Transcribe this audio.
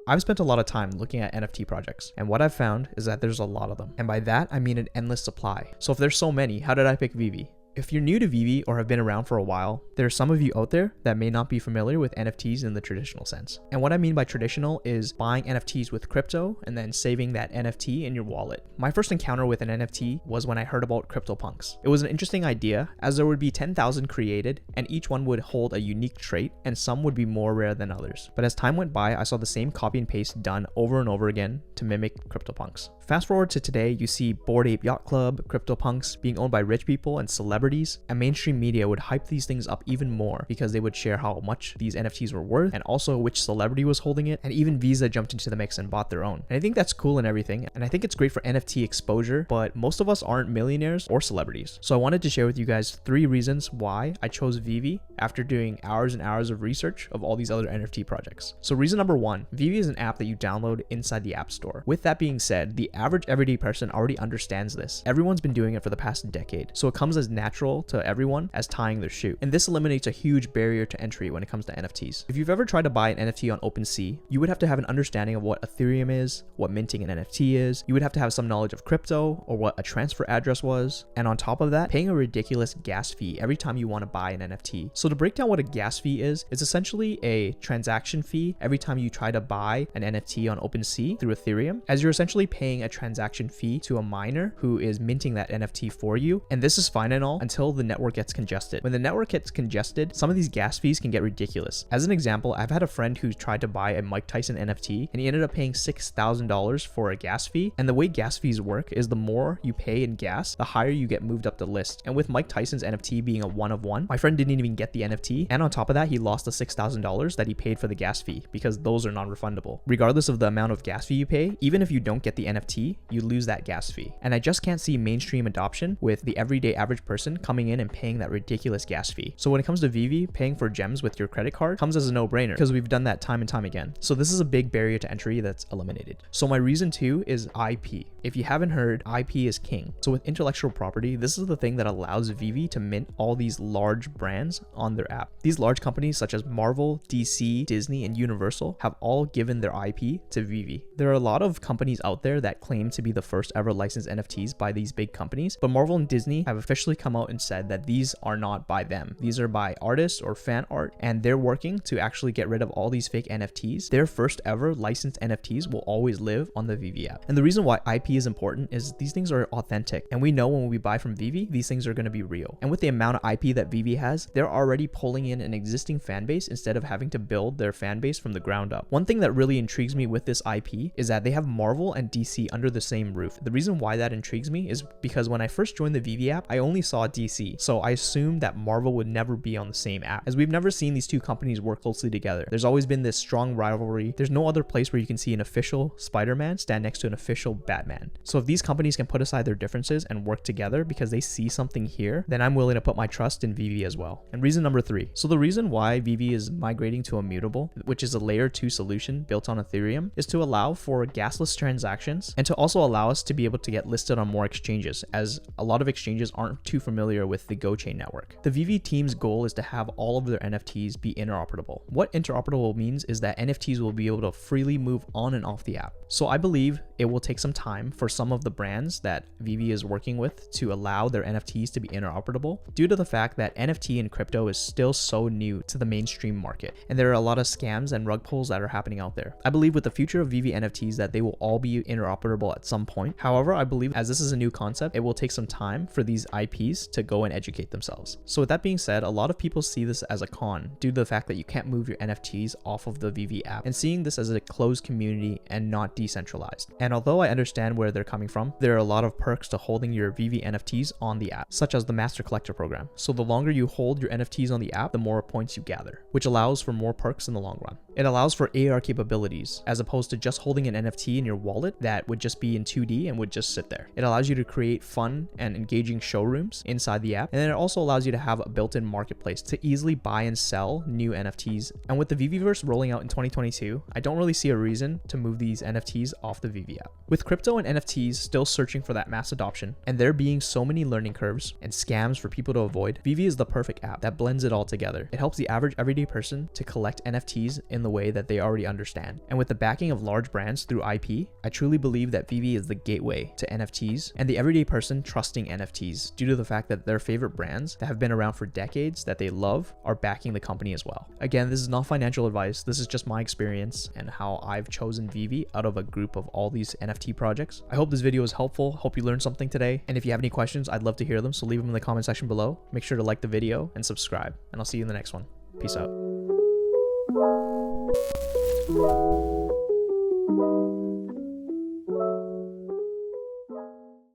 I've spent a lot of time looking at NFT projects, and what I've found is that there's a lot of them. And by that, I mean an endless supply. So if there's so many, how did I pick VeVe? If you're new to VeVe or have been around for a while, there are some of you out there that may not be familiar with NFTs in the traditional sense. And what I mean by traditional is buying NFTs with crypto and then saving that NFT in your wallet. My first encounter with an NFT was when I heard about CryptoPunks. It was an interesting idea, as there would be 10,000 created and each one would hold a unique trait, and some would be more rare than others. But as time went by, I saw the same copy and paste done over and over again to mimic CryptoPunks. Fast forward to today, you see Bored Ape Yacht Club, CryptoPunks being owned by rich people and celebrities, and mainstream media would hype these things up even more because they would share how much these NFTs were worth and also which celebrity was holding it, and even Visa jumped into the mix and bought their own. And I think that's cool and everything, and I think it's great for NFT exposure, but most of us aren't millionaires or celebrities. So I wanted to share with you guys 3 reasons why I chose VeVe after doing hours and hours of research of all these other NFT projects. So reason number 1, VeVe is an app that you download inside the App Store. With that being said, the average everyday person already understands this. Everyone's been doing it for the past decade, so it comes as natural to everyone as tying their shoe. And this eliminates a huge barrier to entry when it comes to NFTs. If you've ever tried to buy an NFT on OpenSea, you would have to have an understanding of what Ethereum is, what minting an NFT is. You would have to have some knowledge of crypto or what a transfer address was. And on top of that, paying a ridiculous gas fee every time you want to buy an NFT. So to break down what a gas fee is, it's essentially a transaction fee every time you try to buy an NFT on OpenSea through Ethereum, as you're essentially paying a transaction fee to a miner who is minting that NFT for you. And this is fine and all until the network gets congested. When the network gets congested, some of these gas fees can get ridiculous. As an example, I've had a friend who tried to buy a Mike Tyson NFT and he ended up paying $6,000 for a gas fee. And the way gas fees work is the more you pay in gas, the higher you get moved up the list. And with Mike Tyson's NFT being a 1 of 1, my friend didn't even get the NFT. And on top of that, he lost the $6,000 that he paid for the gas fee because those are non-refundable. Regardless of the amount of gas fee you pay, even if you don't get the NFT, you lose that gas fee. And I just can't see mainstream adoption with the everyday average person coming in and paying that ridiculous gas fee. So when it comes to VeVe, paying for gems with your credit card comes as a no-brainer because we've done that time and time again. So this is a big barrier to entry that's eliminated. So my reason 2 is IP. If you haven't heard, IP is king. So with intellectual property, this is the thing that allows VeVe to mint all these large brands on their app. These large companies such as Marvel, DC, Disney, and Universal have all given their IP to VeVe. There are a lot of companies out there that claim to be the first ever licensed NFTs by these big companies, but Marvel and Disney have officially come out and said that these are not by them. These are by artists or fan art, and they're working to actually get rid of all these fake NFTs. Their first ever licensed NFTs will always live on the VeVe app. And the reason why IP is important is these things are authentic, and we know when we buy from VeVe, these things are going to be real. And with the amount of IP that VeVe has, they're already pulling in an existing fan base instead of having to build their fan base from the ground up. One thing that really intrigues me with this IP is that they have Marvel and DC under the same roof. The reason why that intrigues me is because when I first joined the VeVe app, I only saw DC, so I assumed that Marvel would never be on the same app, as we've never seen these two companies work closely together. There's always been this strong rivalry. There's no other place where you can see an official Spider-Man stand next to an official Batman. So if these companies can put aside their differences and work together because they see something here, then I'm willing to put my trust in VeVe as well. And reason number 3. So the reason why VeVe is migrating to Immutable, which is a layer 2 solution built on Ethereum, is to allow for gasless transactions and to also allow us to be able to get listed on more exchanges, as a lot of exchanges aren't too familiar with the GoChain network. The VeVe team's goal is to have all of their NFTs be interoperable. What interoperable means is that NFTs will be able to freely move on and off the app. So I believe it will take some time for some of the brands that VeVe is working with to allow their NFTs to be interoperable, due to the fact that NFT and crypto is still so new to the mainstream market, and there are a lot of scams and rug pulls that are happening out there. I believe with the future of VeVe NFTs that they will all be interoperable at some point. However, I believe as this is a new concept, it will take some time for these IPs to go and educate themselves. So with that being said, a lot of people see this as a con due to the fact that you can't move your NFTs off of the VeVe app, and seeing this as a closed community and not decentralized. And although I understand where they're coming from, there are a lot of perks to holding your VeVe NFTs on the app, such as the Master Collector program. So the longer you hold your NFTs on the app, the more points you gather, which allows for more perks in the long run. It allows for AR capabilities, as opposed to just holding an NFT in your wallet that would just be in 2D and would just sit there. It allows you to create fun and engaging showrooms inside the app. And then it also allows you to have a built-in marketplace to easily buy and sell new NFTs. And with the VeVeverse rolling out in 2022, I don't really see a reason to move these NFTs off the VeVe app. With crypto and NFTs still searching for that mass adoption, and there being so many learning curves and scams for people to avoid, VeVe is the perfect app that blends it all together. It helps the average everyday person to collect NFTs in the way that they already understand. And with the backing of large brands through IP, I truly believe that VeVe is the gateway to NFTs and the everyday person trusting NFTs due to the fact that their favorite brands that have been around for decades that they love are backing the company as well. Again, this is not financial advice. This is just my experience and how I've chosen VeVe out of a group of all these NFT projects. I hope this video was helpful. Hope you learned something today. And if you have any questions, I'd love to hear them. So leave them in the comment section below. Make sure to like the video and subscribe. And I'll see you in the next one. Peace out.